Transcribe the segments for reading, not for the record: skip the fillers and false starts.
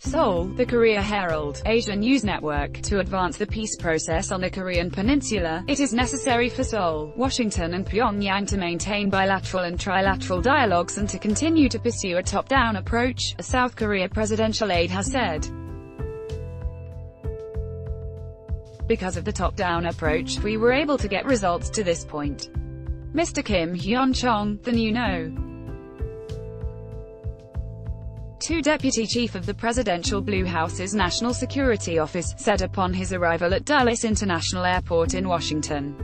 Seoul, the KOREA HERALD, Asia news network. To advance the peace process on the Korean peninsula, it is necessary for Seoul, Washington and Pyongyang to maintain bilateral and trilateral dialogues and to continue to pursue a top-down approach, a South Korea presidential aide has said. Because of the top-down approach, we were able to get results to this point. Mr. Kim Hyun-chong, the new No. 2 Deputy Chief of the Presidential Blue House's National Security Office, said upon his arrival at Dulles International Airport in Washington.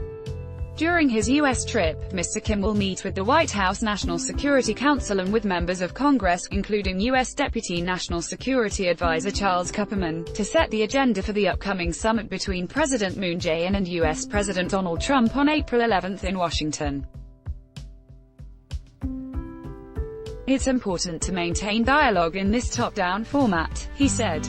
During his U.S. trip, Mr. Kim will meet with the White House National Security Council and with members of Congress, including U.S. Deputy National Security Advisor Charles Kupperman, to set the agenda for the upcoming summit between President Moon Jae-in and U.S. President Donald Trump on April 11 in Washington. It's important to maintain dialogue in this top-down format, he said.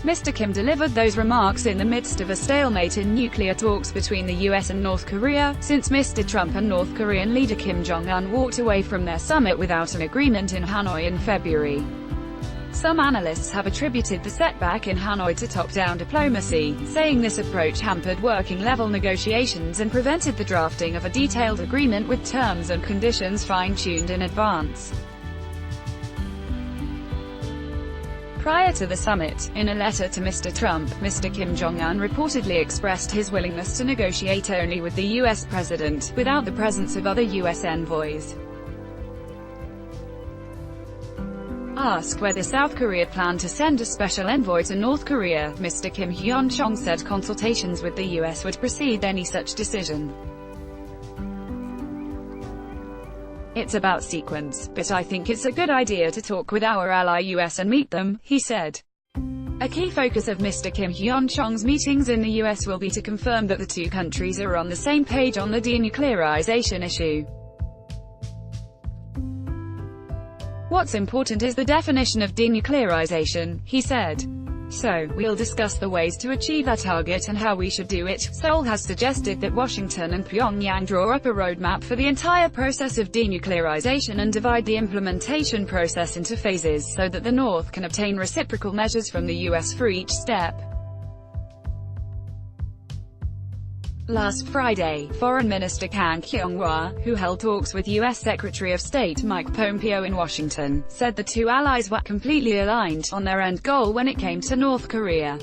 Mr. Kim delivered those remarks in the midst of a stalemate in nuclear talks between the US and North Korea, since Mr. Trump and North Korean leader Kim Jong-un walked away from their summit without an agreement in Hanoi in February. Some analysts have attributed the setback in Hanoi to top-down diplomacy, saying this approach hampered working-level negotiations and prevented the drafting of a detailed agreement with terms and conditions fine-tuned in advance. Prior to the summit, in a letter to Mr. Trump, Mr. Kim Jong-un reportedly expressed his willingness to negotiate only with the U.S. president, without the presence of other U.S. envoys. Asked whether South Korea planned to send a special envoy to North Korea, Mr. Kim Hyun-chong said consultations with the U.S. would precede any such decision. It's about sequence, but I think it's a good idea to talk with our ally US and meet them, he said. A key focus of Mr. Kim Hyun-chong's meetings in the US will be to confirm that the two countries are on the same page on the denuclearization issue. What's important is the definition of denuclearization, he said. So, we'll discuss the ways to achieve our target and how we should do it. Seoul has suggested that Washington and Pyongyang draw up a roadmap for the entire process of denuclearization and divide the implementation process into phases, so that the North can obtain reciprocal measures from the US for each step. Last Friday, Foreign Minister Kang Kyung-hwa, who held talks with U.S. Secretary of State Mike Pompeo in Washington, said the two allies were completely aligned on their end goal when it came to North Korea.